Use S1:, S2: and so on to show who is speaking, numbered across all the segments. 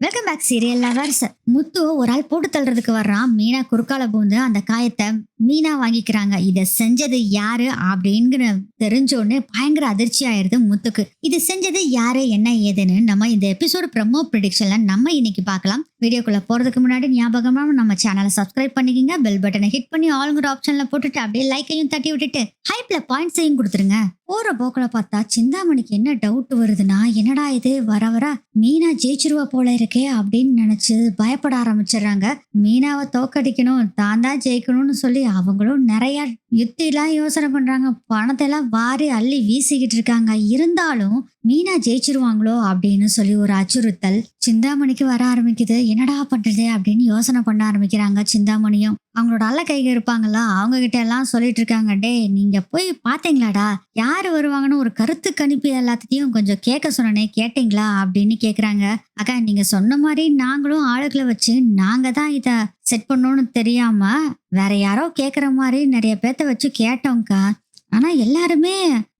S1: Welcome back serial lovers. Muthu ஒரு ஆள் போட்டு தள்ளுறதுக்கு வர்றான். மீனா குறுக்கால பூந்து அந்த காயத்தை மீனா வாங்கிக்கிறாங்க. இதை செஞ்சது யாரு அப்படிங்கிற தெரிஞ்ச உடனே பயங்கர அதிர்ச்சி ஆயிருது முத்துக்கு. இது செஞ்சது யாரு என்ன ஏதுன்னு நம்ம இந்த எபிசோடு ப்ரமோ ப்ரிடிக்ஷன்ல நம்ம இன்னைக்கு பார்க்கலாம். வீடியோக்குள்ள போறதுக்கு முன்னாடி ஞாபகமா நம்ம சேனலை சப்ஸ்கிரைப் பண்ணிக்கங்க. பெல் பட்டனை ஹிட் பண்ணி ஆளுங்கிற ஆப்ஷன்ல போட்டுட்டு அப்படியே லைக்கையும் தட்டி விட்டுட்டு ஹைப்ல பாயிண்ட்ஸையும் கொடுத்துருங்க. போற போக்குல பார்த்தா சிந்தாமணிக்கு என்ன டவுட் வருதுன்னா, என்னடா இது வர வர மீனா ஜெயிச்சிருவா போல இருக்கே அப்படின்னு நினைச்சு பயப்பட ஆரம்பிச்சிடுறாங்க. மீனாவை தோக்கடிக்கணும், தான் தான் ஜெயிக்கணும்னு சொல்லி அவங்களும் நிறைய யுத்திலாம் யோசனை பண்றாங்க. பணத்தை எல்லாம் வாரி அள்ளி வீசிக்கிட்டு இருக்காங்க. இருந்தாலும் மீனா ஜெயிச்சிருவாங்களோ அப்படின்னு சொல்லி ஒரு அச்சுறுத்தல் சிந்தாமணிக்கு வர ஆரம்பிக்குது. என்னடா பண்றது அப்படின்னு யோசனை பண்ண ஆரம்பிக்கிறாங்க. சிந்தாமணியும் அவங்களோட அல்ல கைக இருப்பாங்களா, அவங்க கிட்ட எல்லாம் சொல்லிட்டு இருக்காங்க, டே நீங்க போய் பாத்தீங்களாடா யாரு வருவாங்கன்னு ஒரு கருத்து கணிப்பு எல்லாத்தையும் கொஞ்சம் கேட்க சொன்னனே, கேட்டீங்களா அப்படின்னு கேக்குறாங்க. அக்கா நீங்க சொன்ன மாதிரி நாங்களும் ஆளுகளை வச்சு நாங்க தான் இத செட் பண்ணோம்னு தெரியாம வேற யாரோ கேக்குற மாதிரி நிறைய பேத்த வச்சு கேட்டோம்க்கா. ஆனா எல்லாருமே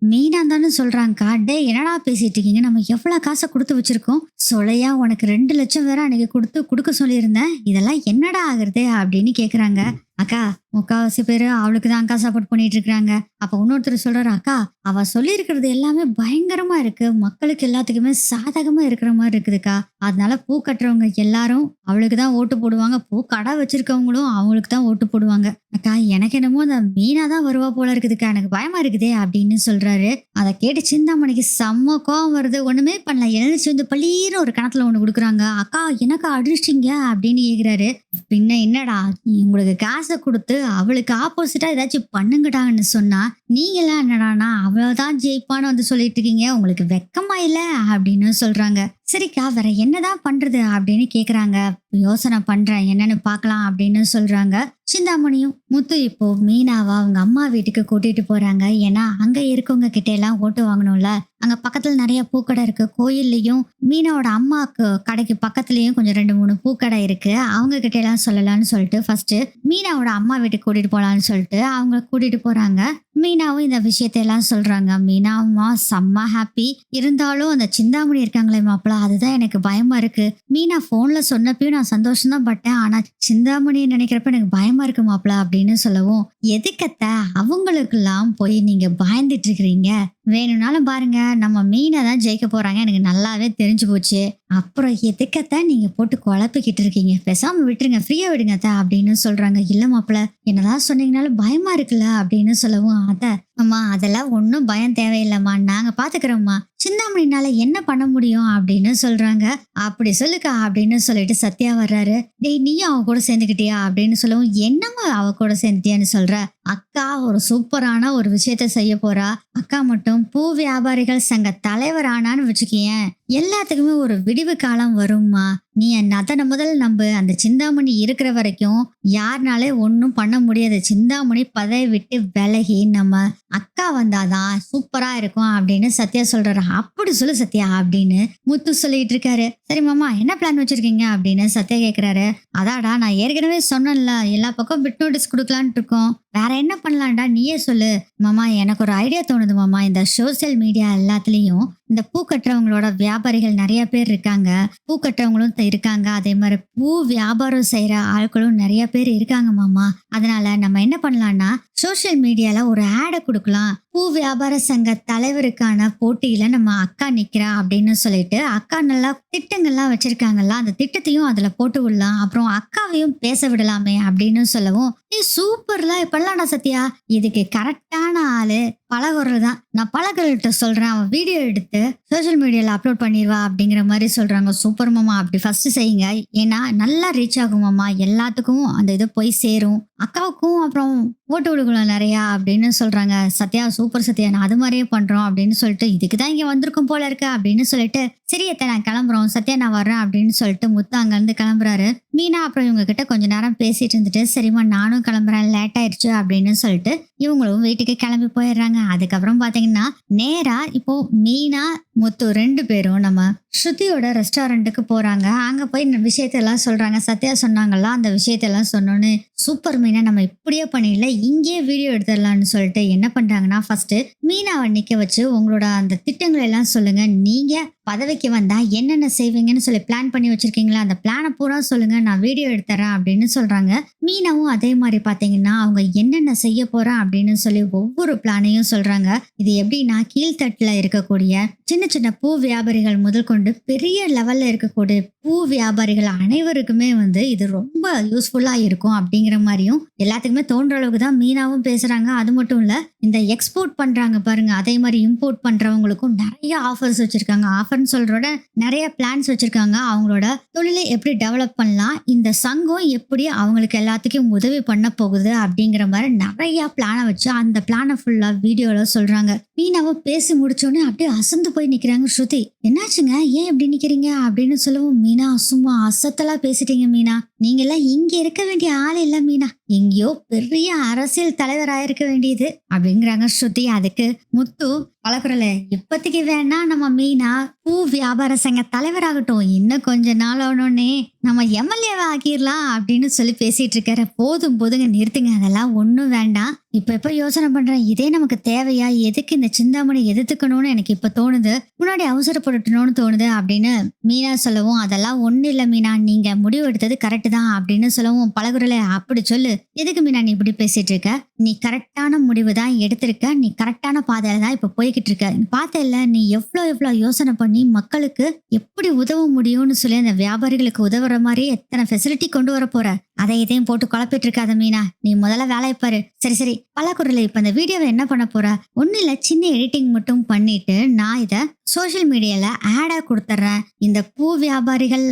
S1: மீனா தானே சொல்றாங்கக்கா. டே என்னடா பேசிட்டு இருக்கீங்க, நம்ம எவ்வளவு காசை கொடுத்து வச்சிருக்கோம். சொலையா உனக்கு 2 லட்சம் வேற அன்னைக்கு கொடுக்க சொல்லியிருந்தேன், இதெல்லாம் என்னடா ஆகுறது அப்படின்னு கேக்குறாங்க. அக்கா முக்காவாசி பேரு அவளுக்கு தான் அக்கா சப்போர்ட் பண்ணிட்டு இருக்காங்க. அப்ப இன்னொருத்தர் சொல்றாரு, அக்கா அவ சொல்லி இருக்கிறது எல்லாமே பயங்கரமா இருக்கு, மக்களுக்கு எல்லாத்துக்குமே சாதகமா இருக்கிற மாதிரி இருக்குதுக்கா. அதனால பூ கட்டுறவங்க எல்லாரும் அவளுக்கு தான் ஓட்டு போடுவாங்க, பூ கடை வச்சிருக்கவங்களும் அவங்களுக்கு தான் ஓட்டு போடுவாங்க. அக்கா எனக்கு என்னமோ அந்த மீனா தான் வருவா போல இருக்குதுக்கா, எனக்கு பயமா இருக்குதே அப்படின்னு சொல்றாரு. அதை கேட்டு சிந்தாமணிக்கு செம்ம கோவம் வருது. ஒண்ணுமே பண்ணல, எழுந்திரிச்சு வந்து பள்ளீர்னு ஒரு கணத்துல ஒண்ணு கொடுக்குறாங்க. அக்கா எனக்கா அடிச்சிட்டீங்க அப்படின்னு கேக்குறாரு. பின்ன என்னடா உங்களுக்கு காசை கொடுத்து அவளுக்கு ஆப்போசிட்டா ஏதாச்சும் பண்ணுங்கடான்னு சொன்னா நீங்களாம் என்னடானா அவ்வளவுதான் ஜெயிப்பான்னு வந்து சொல்லிட்டு இருக்கீங்க, உங்களுக்கு வெக்கமா இல்ல அப்படின்னு சொல்றாங்க. சரிக்கா வேற என்னதான் பண்றது அப்படின்னு கேக்குறாங்க. யோசனை பண்றேன் என்னன்னு பாக்கலாம் அப்படின்னு சொல்றாங்க. சிந்தாமணியும் முத்து இப்போ மீனாவா அவங்க அம்மா வீட்டுக்கு கூட்டிட்டு போறாங்க. ஏன்னா அங்க இருக்கவங்க கிட்ட எல்லாம் ஓட்டு வாங்கணும்ல. அங்க பக்கத்துல நிறைய பூக்கடை இருக்கு. கோயில்லையும் மீனாவோட அம்மாக்கு கடைக்கு பக்கத்துலயும் கொஞ்சம் 2 3 பூக்கடை இருக்கு. அவங்க கிட்ட எல்லாம் சொல்லலாம்னு சொல்லிட்டு ஃபர்ஸ்ட் மீனாவோட அம்மா வீட்டுக்கு கூட்டிட்டு போலான்னு சொல்லிட்டு அவங்க கூட்டிட்டு போறாங்க. மீனாவும் இந்த விஷயத்தையெல்லாம் சொல்றாங்க. மீனா அம்மா செம்ம ஹாப்பி. இருந்தாலும் அந்த சிந்தாமணி இருக்காங்களே மாப்பிள்ள, அதுதான் எனக்கு பயமா இருக்கு. மீனா போன்ல சொன்னப்பயும் நான் சந்தோஷம் தான் பட்டேன், ஆனா சிந்தாமணி நினைக்கிறப்ப எனக்கு பயமா இருக்கு மாப்பிள்ள அப்படின்னு சொல்லவும், எதுக்கத்த அவங்களுக்கெல்லாம் போய் நீங்க பயந்துட்டு இருக்கிறீங்க, வேணும்னாலும் பாருங்க நம்ம மீனை தான் ஜெயிக்க போறாங்க, எனக்கு நல்லாவே தெரிஞ்சு போச்சு. அப்புறம் எதுக்கத்தான் நீங்க போட்டு குழப்பிக்கிட்டு இருக்கீங்க, பேசாம விட்டுருங்க, ஃப்ரீயா விடுங்க அத்த அப்படின்னு சொல்றாங்க. இல்ல மாப்பிள்ள என்னதான் சொன்னீங்கனாலும் பயமா இருக்குல்ல அப்படின்னு சொல்லவும், அத அம்மா அதெல்லாம் ஒன்றும் பயம் தேவையில்லைம்மா, நாங்க பாத்துக்கிறோம்மா, சிந்தாமணினால என்ன பண்ண முடியும் அப்படின்னு சொல்றாங்க. அப்படி சொல்லுக்கா அப்படின்னு சொல்லிட்டு சத்யா வர்றாரு. டேய் நீயும் அவ கூட சேர்ந்துக்கிட்டியா அப்படின்னு சொல்லவும், என்னம்மா அவ கூட சேர்ந்துட்டியான்னு சொல்ற, அக்கா ஒரு சூப்பரான ஒரு விஷயத்த செய்ய போறா. அக்கா மட்டும் பூ வியாபாரிகள் சங்க தலைவர் ஆனான்னு வச்சுக்கேன், எல்லாத்துக்குமே ஒரு விடிவு காலம் வரும்மா. நீ அதனை முதல் நம்பு. அந்த சிந்தாமணி இருக்கிற வரைக்கும் யாருனாலே ஒன்னும் பண்ண முடியாது. சிந்தாமணி பதவி விட்டு விலகி நம்ம அக்கா வந்தாதான் சூப்பரா இருக்கும் அப்படின்னு சத்யா சொல்றாரு. அப்படி சொல்லு சத்யா அப்படின்னு முத்து சொல்லிட்டு இருக்காரு. சரி மாமா என்ன பிளான் வச்சிருக்கீங்க அப்படின்னு சத்யா கேக்குறாரு. அதாடா நான் ஏற்கனவே சொன்னேன்ல, எல்லா பக்கம் பிட் நோட்டீஸ் கொடுக்கலான்ட்டு இருக்கோம், வேற என்ன பண்ணலாம்டா நீயே சொல்லு. மாமா எனக்கு ஒரு ஐடியா தோணுது மாமா, இந்த சோசியல் மீடியா எல்லாத்துலயும் இந்த பூ கட்டுறவங்களோட வியாபாரிகள் நிறைய பேர் இருக்காங்க, பூ கட்டுறவங்களும் இருக்காங்க, அதே மாதிரி பூ வியாபாரம் செய்யற ஆட்களும் நிறைய பேர் இருக்காங்க மாமா. அதனால நம்ம என்ன பண்ணலாம்னா சோசியல் மீடியால ஒரு ஆடை கொடுக்கலாம், பூ வியாபார சங்க தலைவருக்கான போட்டியில நம்ம அக்கா நிக்கிறா அப்படின்னு சொல்லிட்டு, அக்கா நல்லா திட்டங்கள்லாம் வச்சிருக்காங்கல்ல, அந்த திட்டத்தையும் அதுல போட்டு விடலாம், அப்புறம் அக்காவையும் பேச விடலாமே அப்படின்னு சொல்லவும், நீ சூப்பர்லாம் இப்பெல்லாம் சத்யா, இதுக்கு கரெக்டான ஆளு பழகுறது தான், நான் பழகுறகிட்ட சொல்றேன், அவன் வீடியோ எடுத்து சோசியல் மீடியால அப்லோட் பண்ணிடுவா அப்படிங்கிற மாதிரி சொல்றாங்க. சூப்பர் மாமா அப்படி ஃபர்ஸ்ட் செய்யுங்க, ஏன்னா நல்லா ரீச் ஆகும் மாமா, எல்லாத்துக்கும் அந்த இது போய் சேரும், அக்காவுக்கும் அப்புறம் ஓட்டு விடுக்கலாம் நிறையா அப்படின்னு சொல்றாங்க. சத்யா சூப்பர் சத்யா, நான் அது மாதிரியே பண்றோம் அப்படின்னு சொல்லிட்டு, இதுக்குதான் இங்க வந்திருக்கும் போல இருக்கு அப்படின்னு சொல்லிட்டு, சரி அத்தை நான் கிளம்புறோம் சத்யா நான் வர்றேன் அப்படின்னு சொல்லிட்டு முத்து அங்க இருந்து கிளம்புறாரு. மீனா அப்புறம் இவங்க கிட்ட கொஞ்ச நேரம் பேசிட்டு இருந்துட்டு, சரிம்மா நானும் கிளம்புறேன் லேட் ஆயிடுச்சு அப்படின்னு சொல்லிட்டு இவங்களும் வீட்டுக்கு கிளம்பி போயிடுறாங்க. அதுக்கப்புறம் பாத்தீங்கன்னா நேரா இப்போ மீனா முத்து 2 பேரும் நம்ம ஸ்ருதியோட ரெஸ்டாரண்ட்டுக்கு போறாங்க. அங்க போய் இந்த விஷயத்தெல்லாம் சொல்றாங்க. சத்யா சொன்னாங்கல்ல அந்த விஷயத்தெல்லாம் சொன்னோன்னு, சூப்பர் மீனா நம்ம இப்படியே பண்ணிடல, இங்கேயே வீடியோ எடுத்துடலாம்னு சொல்லிட்டு என்ன பண்றாங்கன்னா, ஃபர்ஸ்ட் மீனாவை நிக்க வச்சு உங்களோட அந்த திட்டங்கள் எல்லாம் சொல்லுங்க, நீங்க பதவிக்கு வந்தா என்னென்ன செய்வீங்கன்னு சொல்லி பிளான் பண்ணி வச்சிருக்கீங்களா? அந்த பிளான பூரா சொல்லுங்க. நான் வீடியோ எடுத்துறேன் அப்படின்னு சொல்றாங்க. மீனாவும் அதே மாதிரி பாத்தீங்கன்னா, அவங்க என்னென்ன செய்ய போறேன் அப்படின்னு சொல்லி ஒவ்வொரு பிளானையும் சொல்றாங்க. இது எப்படின்னா, கீழ்த்தட்டுல இருக்கக்கூடிய சின்ன சின்ன பூ வியாபாரிகள் முதல் கொண்டு பெரிய லெவல்ல இருக்கக்கூடிய பூ வியாபாரிகள் அனைவருக்குமே இது ரொம்ப யூஸ்ஃபுல்லா இருக்கும் அப்படிங்கிற மாதிரியும் எல்லாத்துக்குமே தோன்ற அளவுக்கு தான் மீனாவும் பேசுறாங்க. அது மட்டும் இல்ல, இந்த எக்ஸ்போர்ட் பண்றாங்க பாருங்க, அதே மாதிரி இம்போர்ட் பண்றவங்களுக்கும் நிறைய ஆஃபர்ஸ் வச்சிருக்காங்க. ஆஃபர்னு சொல்றோட நிறைய பிளான்ஸ் வச்சிருக்காங்க. அவங்களோட தொழிலை எப்படி டெவலப் பண்ணலாம், இந்த சங்கம் எப்படி அவங்களுக்கு எல்லாத்துக்கும் உதவி பண்ண போகுது அப்படிங்கிற மாதிரி நிறைய பிளானை வச்சு அந்த பிளானை ஃபுல்லா வீடியோல சொல்றாங்க. மீனாவும் பேசி முடிச்சோடனே அப்படியே அசந்து போய் நிக்கிறாங்க ஸ்ருதி. என்னாச்சுங்க, ஏன் இப்படி நிக்கிறீங்க அப்படின்னு சொல்லவும், மீனா சும்மா அசத்தலா பேசிட்டீங்க மீனா, நீங்க எல்லாம் இங்க இருக்க வேண்டிய ஆள் இல்ல மீனா, எங்கேயோ பெரிய அரசியல் தலைவராயிருக்க வேண்டியது அப்படிங்கிறாங்க ஸ்ருதி. அதுக்கு முத்து, பழகுறல இப்பத்திக்கு வேணா நம்ம மீனா பூ வியாபார சங்க தலைவராகட்டும், இன்னும் கொஞ்ச நாள் ஆனோடனே நம்ம எம்எல்ஏவை ஆக்கிடலாம் அப்படின்னு சொல்லி பேசிட்டு இருக்காரு. போதும் போதுங்க, நிறுத்துங்க, அதெல்லாம் ஒண்ணும் வேண்டாம். இப்ப யோசனை பண்றேன், இதே நமக்கு தேவையா, எதுக்கு இந்த சிந்தாமணி எதிர்த்துக்கணும்னு எனக்கு இப்ப தோணுது, முன்னாடி அவசரப்பட்டுட்டோம்னு தோணுது அப்படின்னு மீனா சொல்லவும், அதெல்லாம் ஒண்ணு இல்ல மீனா, நீங்க முடிவு எடுத்தது கரெக்ட் தான் அப்படின்னு சொல்லவும், பழகுறல அப்படி சொல்லு, எதுக்கு மீனா நீ இப்படி பேசிட்டு இருக்க, நீ கரெக்டான முடிவு தான் எடுத்திருக்க, நீ கரெக்டான பாதையில தான் இப்ப போய்கிட்டு இருக்க. பார்த்தல நீ எவ்வளவு யோசனை பண்ணி மக்களுக்கு எப்படி உதவ முடியும்னு சொல்லி அந்த வியாபாரிகளுக்கு உதவுற மாதிரி எத்தனை ஃபெசிலிட்டி கொண்டு வர போற, அதை இதையும் போட்டு குழப்பிட்டு இருக்காத மீனா, நீ முதல்ல வேலையை பாரு. சரி பலகுரல, இப்ப இந்த வீடியோவை என்ன பண்ண போற? ஒண்ணு இல்ல, சின்ன எடிட்டிங் மட்டும் பண்ணிட்டு நான் இதை சோசியல் மீடியால ஆடா கொடுத்துட்றேன். இந்த பூ வியாபாரிகள்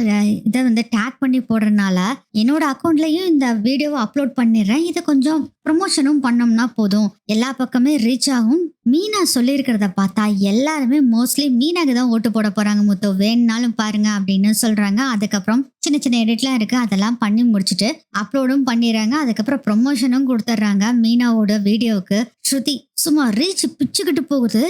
S1: இதை டேக் பண்ணி போடுறதுனால என்னோட அக்கௌண்ட்லயும் இந்த வீடியோவை அப்லோட் பண்ணிடுறேன். இதை கொஞ்சம் ப்ரமோஷனும் பண்ணோம்னா போதும், எல்லா பக்கமே ரீச் ஆகும். மீனா சொல்லியிருக்கிறத பார்த்தா எல்லாருமே மோஸ்ட்லி மீனாக்கு தான் ஓட்டு போட போறாங்க முத்து, வேணுனாலும் பாருங்க அப்படின்னு சொல்றாங்க. அதுக்கப்புறம் சின்ன சின்ன எடிட்லாம் இருக்கு, அதெல்லாம் பண்ணி முடிச்சுட்டு அப்லோடும் பண்ணிடுறாங்க. அதுக்கப்புறம் ப்ரொமோஷனும் கொடுத்துட்றாங்க மீனாவோட வீடியோவுக்கு. ஸ்ருதி சும்மா ரீச் பிச்சுக்கிட்டு போகுது.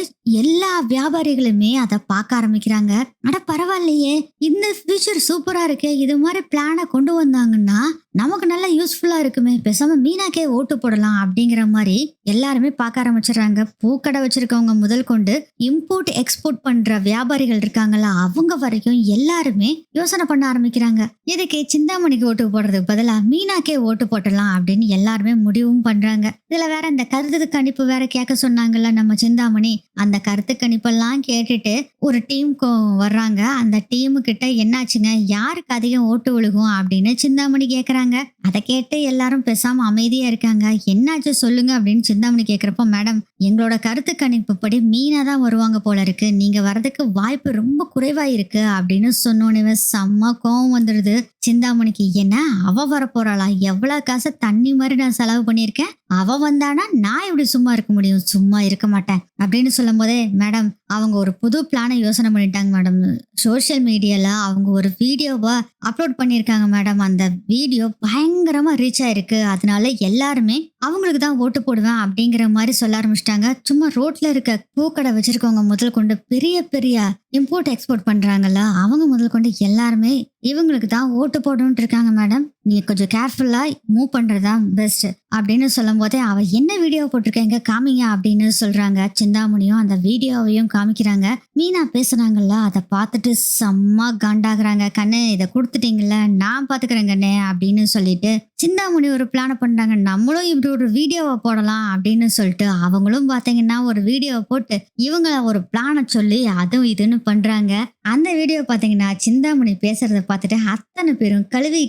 S1: எல்லா வியாபாரிகளுமே அதை பார்க்க ஆரம்பிக்கிறாங்க. அட பரவாயில்லையே, இந்த ஃபியூச்சர் சூப்பரா இருக்கு, இது மாதிரி பிளானை கொண்டு வந்தாங்கன்னா நமக்கு நல்லா யூஸ்ஃபுல்லா இருக்குமே, பேசாம மீனாக்கே ஓட்டு போடலாம் அப்படிங்கிற மாதிரி எல்லாருமே பார்க்க ஆரம்பிச்சிடுறாங்க. பூக்கடை வச்சிருக்கவங்க முதல் கொண்டு இம்போர்ட் எக்ஸ்போர்ட் பண்ற வியாபாரிகள் இருக்காங்களா, அவங்க வரைக்கும் எல்லாருமே யோசனை பண்ண ஆரம்பிக்கிறாங்க. எதுக்கு சிந்தாமணிக்கு ஓட்டு போடுறதுக்கு பதிலா மீனாக்கே ஓட்டு போட்டலாம் அப்படின்னு எல்லாருமே முடிவும் பண்றாங்க. இதுல வேற இந்த கருத்து கணிப்பு வேற கேட்க சொன்னாங்கல்ல நம்ம சிந்தாமணி, அந்த கருத்து கணிப்பெல்லாம் கேட்டுட்டு ஒரு டீமுக்கு வர்றாங்க. அந்த டீமு கிட்ட என்னாச்சுங்க, யாருக்கு அதிகம் ஓட்டு விழுகும் அப்படின்னு சிந்தாமணி கேக்குறாங்க. அதை கேட்டு எல்லாரும் பேசாம அமைதியா இருக்காங்க. என்னாச்சு சொல்லுங்க அப்படின்னு சிந்தாமணி கேக்குறப்போ, மேடம் எங்களோட கருத்து கணிப்பு படி மீனா தான் வருவாங்க போல இருக்கு, நீங்க வர்றதுக்கு வாய்ப்பு ரொம்ப குறைவா இருக்கு அப்படின்னு சொன்னோன்னே செம்ம கோவம் வந்துடுது சிந்தாமணிக்கு. என்ன அவ வர போறாளா, எவ்வளவு காசு தண்ணி மாதிரி நான் செலவு பண்ணியிருக்கேன், அவ வந்தானா நான் எப்படி சும்மா இருக்க முடியும், சும்மா இருக்க மாட்டேன் அப்படின்னு சொல்லும் போதே, மேடம் அவங்க ஒரு புது பிளானை யோசனை பண்ணிட்டாங்க மேடம், சோசியல் மீடியால அவங்க ஒரு வீடியோவை அப்லோட் பண்ணியிருக்காங்க மேடம், அந்த வீடியோ பயங்கரமா ரீச் ஆயிருக்கு, அதனால எல்லாருமே அவங்களுக்கு தான் ஓட்டு போடுவேன் அப்படிங்கிற மாதிரி சொல்ல ஆரம்பிச்சிட்டாங்க. சும்மா ரோட்ல இருக்க பூக்கடை வச்சிருக்கவங்க முதல் கொண்டு பெரிய பெரிய இம்போர்ட் எக்ஸ்போர்ட் பண்றாங்கல்ல, அவங்க முதல் கொண்டு எல்லாருமே இவங்களுக்கு தான் ஓட்டு போடணும்னு இருக்காங்க மேடம், நீ கொஞ்சம் கேர்ஃபுல்லா மூவ் பண்றதா பெஸ்ட் அப்படின்னு சொல்லும் போதே, அவ என்ன வீடியோ போட்டிருக்கேங்க காமிங்க அப்படின்னு சொல்றாங்க. சிந்தாமணியும் அந்த வீடியோவையும் காமிக்கிறாங்க. மீனா பேசுறாங்கல்ல, அதை பார்த்துட்டு செம்ம காண்டாகிறாங்க. கண்ணே இதை கொடுத்துட்டீங்கல்ல, நான் பாத்துக்கிறேன் கண்ணே அப்படின்னு சொல்லிட்டு சிந்தாமணி ஒரு பிளான பண்றாங்க. நம்மளும் இப்படி ஒரு வீடியோவை போடலாம் அப்படின்னு சொல்லிட்டு அவங்களும் பாத்தீங்கன்னா ஒரு வீடியோவை போட்டு இவங்க ஒரு பிளானை சொல்லி அதுவும் இதுன்னு பண்றாங்க. அந்த வீடியோ பாத்தீங்கன்னா சிந்தாமணி பேசுறத பார்த்துட்டு அத்தனை பேரும் கழுவி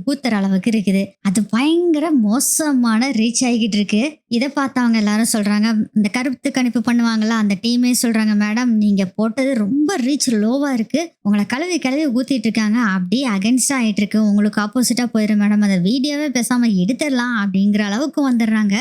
S1: ஊத்துற அளவுக்கு இருக்குது. அது பயங்கர மோசமான ரீச் ஆகிட்டு இருக்கு. இதை பார்த்தவங்க எல்லாரும் சொல்றாங்க, இந்த கருத்து கணிப்பு பண்ணுவாங்கல்ல அந்த டீமே சொல்றாங்க, மேடம் நீங்க போட்டது ரொம்ப ரீச் லோவா இருக்கு, உங்களை கழுவி ஊத்திட்டு இருக்காங்க, அப்படியே அகென்ஸ்டா ஆயிட்டு இருக்கு, உங்களுக்கு ஆப்போசிட்டா போயிடும் மேடம், அந்த வீடியோவே பேசாம எடுத்துடலாம் அப்படிங்கிற அளவுக்கு வந்துடுறாங்க.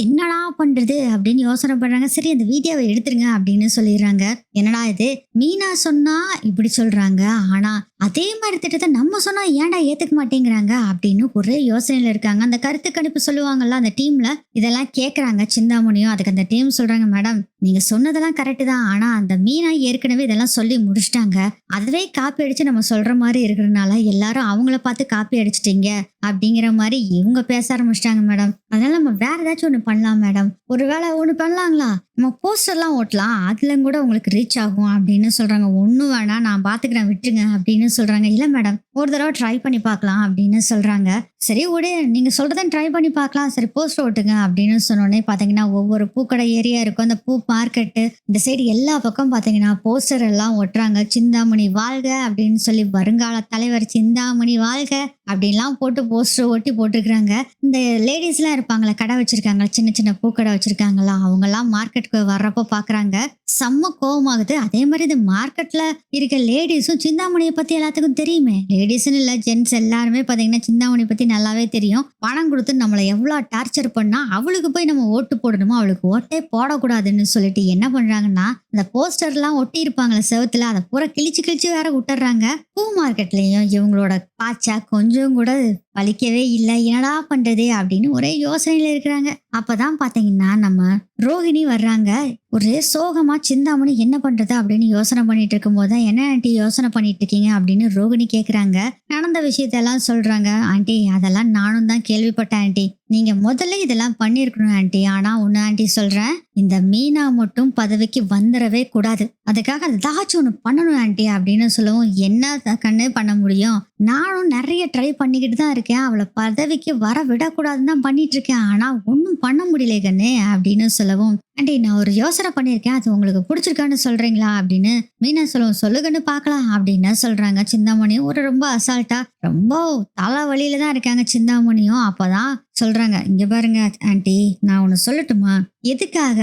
S1: என்னடா பண்றது அப்படின்னு யோசனை பண்றாங்க. சரி அந்த வீடியோவை எடுத்துருங்க அப்படின்னு சொல்லிடுறாங்க. என்னடா இது, மீனா சொன்னா இப்படி சொல்றாங்க, ஆனா அதே மாதிரி திட்டத்தை நம்ம சொன்னா ஏன்டா ஏத்துக்க மாட்டேங்கிறாங்க அப்படின்னு ஒரே யோசனையில இருக்காங்க. அந்த கருத்து கணிப்பு சொல்லுவாங்கல்ல அந்த டீம்ல, இதெல்லாம் கேக்குறாங்க சிந்தாமணியும். அதுக்கு அந்த டீம் சொல்றாங்க, மேடம் நீங்க சொன்னதெல்லாம் கரெக்ட் தான். ஆனா அந்த மீனா ஏற்கனவே இதெல்லாம் சொல்லி முடிச்சிட்டாங்க. அதுவே காப்பி அடிச்சு நம்ம சொல்ற மாதிரி இருக்கிறதுனால எல்லாரும் அவங்கள பார்த்து காப்பி அடிச்சிட்டீங்க அப்படிங்கிற மாதிரி இவங்க பேச ஆரம்பிச்சிட்டாங்க மேடம். அதனால நம்ம வேற ஏதாச்சும் ஒண்ணு பண்ணலாம் மேடம். ஒருவேளை ஒண்ணு பண்ணலாங்களா, நம்ம போஸ்டர்லாம் ஓட்டலாம், அதுல கூட உங்களுக்கு ரீச் ஆகும் அப்படின்னு சொல்றாங்க. ஒண்ணும் வேணாம், நான் பாத்துக்கிறேன், விட்டுருங்க அப்படின்னு சொல்றாங்க. இல்ல மேடம், ஒரு தடவை ட்ரை பண்ணி பார்க்கலாம் அப்படின்னு சொல்றாங்க. சரி விடு, நீங்க சொல்றதை ட்ரை பண்ணி பார்க்கலாம், சரி போஸ்டர் ஓட்டுங்க அப்படின்னு சொன்னோடனே பாத்தீங்கன்னா ஒவ்வொரு பூக்கடை ஏரியா இருக்கும், அந்த பூ மார்க்கெட்டு இந்த சைடு எல்லா பக்கம் பாத்தீங்கன்னா போஸ்டர் எல்லாம் ஒட்டுறாங்க. சிந்தாமணி வாழ்க அப்படின்னு சொல்லி, வருங்கால தலைவர் சிந்தாமணி வாழ்க அப்படின்லாம் போட்டு போஸ்டர் ஒட்டி போட்டிருக்கிறாங்க. இந்த லேடிஸ் எல்லாம் இருப்பாங்களா, கடை வச்சிருக்காங்க, சின்ன சின்ன பூக்கடை வச்சிருக்காங்களா, அவங்க எல்லாம் மார்க்கெட்டுக்கு வர்றப்போ பாக்குறாங்க. செம்ம கோவமாகுது. அதே மாதிரி இந்த மார்க்கெட்ல இருக்க லேடிஸும் சிந்தாமணியை பத்தி எல்லாத்துக்கும் தெரியுமே. லேடிஸ்ன்னு இல்ல, ஜென்ட்ஸ் எல்லாருமே பாத்தீங்கன்னா சிந்தாமணி பத்தி நல்லாவே தெரியும். பணம் கொடுத்து நம்மளை எவ்வளவு டார்ச்சர் பண்ணா அவளுக்கு போய் நம்ம ஓட்டு போடணுமோ, அவளுக்கு ஓட்டே போடக்கூடாதுன்னு சொல்லிட்டு என்ன பண்றாங்கன்னா, இந்த போஸ்டர் எல்லாம் ஒட்டி இருப்பாங்களே செவத்துல, அதை பூரா கிழிச்சு கிழிச்சு வேற விட்டுறாங்க. பூ மார்க்கெட்லயும் இவங்களோட பாச்சா கொஞ்சம் கூட பலிக்கவே இல்லை. என்னடா பண்றது அப்படின்னு ஒரே யோசனையில இருக்கிறாங்க. அப்பதான் பாத்தீங்கன்னா நம்ம ரோகிணி வர்றாங்க. ஒரே சோகமா சிந்தாமணி என்ன பண்றது அப்படின்னு யோசனை பண்ணிட்டு இருக்கும் போதுதான், என்ன ஆண்டி யோசனை பண்ணிட்டு இருக்கீங்க அப்படின்னு ரோகிணி கேக்குறாங்க. நடந்த விஷயத்தெல்லாம் சொல்றாங்க. ஆண்டி அதெல்லாம் நானும் தான் கேள்விப்பட்டேன் ஆண்டி, நீங்க முதல்ல இதெல்லாம் பண்ணிருக்கணும் ஆண்டி. ஆனா ஒண்ணு ஆண்டி சொல்றேன், இந்த மீனா மட்டும் பதவிக்கு வந்துடவே கூடாது, அதுக்காக ஏதாச்சும் ஒண்ணு பண்ணணும் ஆண்டி அப்படின்னு சொல்லவும், என்ன கண்ணு பண்ண முடியும், நானும் நிறைய ட்ரை பண்ணிக்கிட்டு தான் இருக்கேன், அவளை பதவிக்கு வர விடக்கூடாதுன்னு தான் பண்ணிட்டு இருக்கேன், ஆனா ஒன்னும் பண்ண முடியல கண்ணு அப்படின்னு சொல்லவும், ஆண்டி நான் ஒரு யோசனை பண்ணியிருக்கேன், அது உங்களுக்கு பிடிச்சிருக்கான்னு சொல்றீங்களா அப்படின்னு மீனா சொல்லவும், சொல்லுங்கன்னு பார்க்கலாம் அப்படின்னு சொல்றாங்க. சிந்தாமணியும் ஒரு ரொம்ப அசால்ட்டா, ரொம்ப தலை வழியில தான் இருக்காங்க சிந்தாமணியும். அப்பதான் சொல்றாங்க, இங்க பாருங்க ஆண்டி, நான் ஒண்ணு சொல்லட்டுமா, எதுக்காக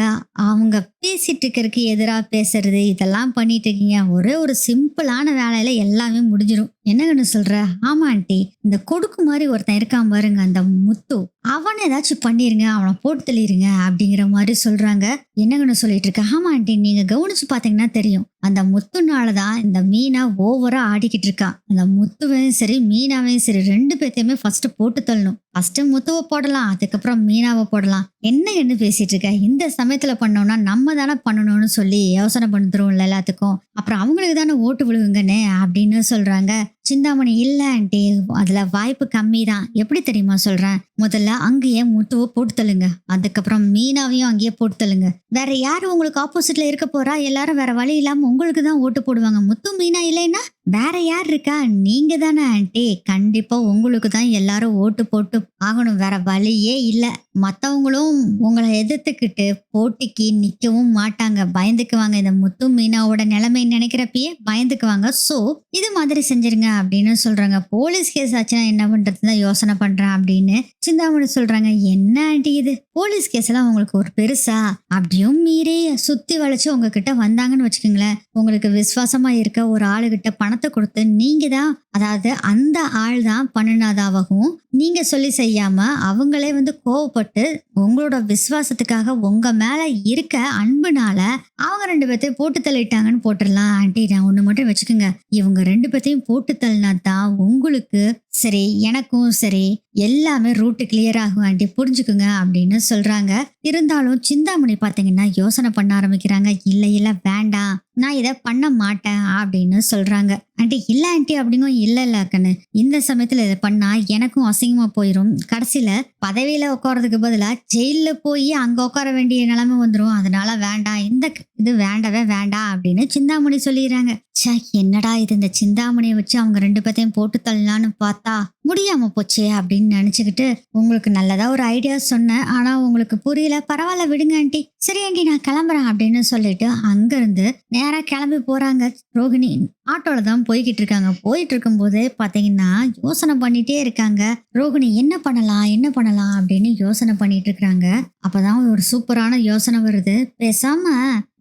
S1: அவங்க பேசிட்டு இருக்கிறதுக்கு எதிராக பேசுறது இதெல்லாம் பண்ணிட்டு இருக்கீங்க, ஒரே ஒரு சிம்பிளான வேலையில எல்லாமே முடிஞ்சிடும். என்னங்கன்னு சொல்ற, ஆமா ஆண்டி, இந்த கொடுக்கு மாதிரி ஒருத்தன் இருக்கான் பாருங்க, அந்த முத்து, அவனை ஏதாச்சும் பண்ணிருங்க, அவனை போட்டு தள்ளிருங்க அப்படிங்கிற மாதிரி சொல்றாங்க. என்னங்கன்னு சொல்லிட்டு இருக்க, ஆமா ஆண்டி, நீங்க கவனிச்சு பாத்தீங்கன்னா தெரியும், அந்த முத்துனாலதான் இந்த மீனா ஓவரா ஆடிக்கிட்டு இருக்கா. அந்த முத்துவையும் சரி மீனாவையும் சரி ரெண்டு பேர்த்தையுமே ஃபர்ஸ்ட் போட்டு தள்ளணும். ஃபர்ஸ்ட் முத்துவை போடலாம், அதுக்கப்புறம் மீனாவை போடலாம். என்ன பேசிட்டு இருக்க, இந்த சமயத்துல பண்ணோம்னா நம்ம தானே பண்ணணும்னு சொல்லி யோசனை பண்ணிடுவோம்ல எல்லாத்துக்கும், அப்புறம் அவங்களுக்கு தானே ஓட்டு விழுவுங்கன்னு அப்படின்னு சொல்றாங்க. சிந்தாமணி, இல்ல ஆண்டி, அதுல வாய்ப்பு கம்மி தான். எப்படி தெரியுமா சொல்றேன், முதல்ல அங்கேயே முத்துவை போட்டு தள்ளுங்க, அதுக்கப்புறம் மீனாவையும் அங்கேயே போட்டு தள்ளுங்க. வேற யாரு உங்களுக்கு ஆப்போசிட்ல இருக்க போறா, எல்லாரும் வேற வழி இல்லாம உங்களுக்கு தான் ஓட்டு போடுவாங்க. முத்து மீனா இல்லைன்னா வேற யார் இருக்கா, நீங்க தானே ஆண்டி, கண்டிப்பா உங்களுக்கு தான் எல்லாரும் ஓட்டு போட்டு ஆகணும், வேற வழியே இல்ல. மத்தவங்களும் உங்களை எதிர்த்துக்கிட்டு போட்டிக்கு நிக்கவும் மாட்டாங்க, பயந்துக்குவாங்க. இந்த முத்து மீனாவோட நிலைமை நினைக்கிறப்பயே பயந்துக்குவாங்க. சோ இது மாதிரி செஞ்சிருங்க அப்படின்னு சொல்றாங்க. போலீஸ் கேஸ் ஆச்சுன்னா என்ன பண்றதுதான் யோசனை பண்றேன் அப்படின்னு சிந்தாமணி சொல்றாங்க. என்ன ஆண்டி இது, போலீஸ் கேஸ் எல்லாம் உங்களுக்கு ஒரு பெருசா, அப்படியும் மீறி சுத்தி வளைச்சு உங்ககிட்ட வந்தாங்கன்னு வச்சுக்கோங்களேன், உங்களுக்கு விசுவாசமா இருக்க ஒரு ஆளுகிட்ட பணத்தை கொடுத்து நீங்க தான், அதாவது அந்த ஆள் தான் பண்ணினாதாகவும் நீங்க சொல்லி செய்யாம அவங்களே கோவப்பட்டு உங்களோட விசுவாசத்துக்காக உங்க மேல இருக்க அன்புனால அவங்க ரெண்டு பேர்த்தையும் போட்டு தள்ளிட்டாங்கன்னு போட்டுடலாம். ஆண்டி நான் ஒண்ணு மட்டும் வச்சுக்கோங்க, இவங்க ரெண்டு பேர்த்தையும் போட்டு தள்ளினா தான் உங்களுக்கு சரி எனக்கும் சரி எல்லாமே ரூட்டு கிளியர் ஆகும் ஆண்டி, புரிஞ்சுக்குங்க அப்படின்னு சொல்றாங்க. இருந்தாலும் சிந்தாமணி பாத்தீங்கன்னா யோசனை பண்ண ஆரம்பிக்கிறாங்க. இல்ல இல்ல வேண்டாம், நான் இதை பண்ண மாட்டேன் அப்படின்னு சொல்றாங்க. ஆண்டி இல்ல ஆண்டி அப்படிங்கும். இல்ல கண்ணு, இந்த சமயத்துல இதை பண்ணா எனக்கும் அசிங்கமா போயிரும், கடைசியில பதவியில உட்காரதுக்கு பதிலா ஜெயில போய் அங்க உட்கார வேண்டிய நிலைமை வந்துடும், அதனால வேண்டாம், இந்த இது வேண்டவே வேண்டாம் அப்படின்னு சிந்தாமணி சொல்லிடுறாங்க. சே என்னடா இது, இந்த சிந்தாமணியை வச்சு அவங்க ரெண்டு பேர்த்தையும் போட்டு தள்ளலான்னு பார்த்தா முடியாம போச்சே அப்படின்னு நினைச்சுக்கிட்டு, உங்களுக்கு நல்லதா ஒரு ஐடியா சொன்னேன், ஆனா உங்களுக்கு புரியல, பரவாயில்ல விடுங்க ஆண்டி, சரி ஆண்டி நான் கிளம்புறேன் அப்படின்னு சொல்லிட்டு அங்க இருந்து நேரா கிளம்பி போறாங்க. ரோகிணி ஆட்டோல தான் போய்கிட்டு இருக்காங்க. போயிட்டு இருக்கும் போதே பாத்தீங்கன்னா யோசனை பண்ணிட்டே இருக்காங்க. ரோகிணி என்ன பண்ணலாம் அப்படின்னு யோசனை பண்ணிட்டு இருக்காங்க. அப்பதான் ஒரு சூப்பரான யோசனை வருது. பேசாம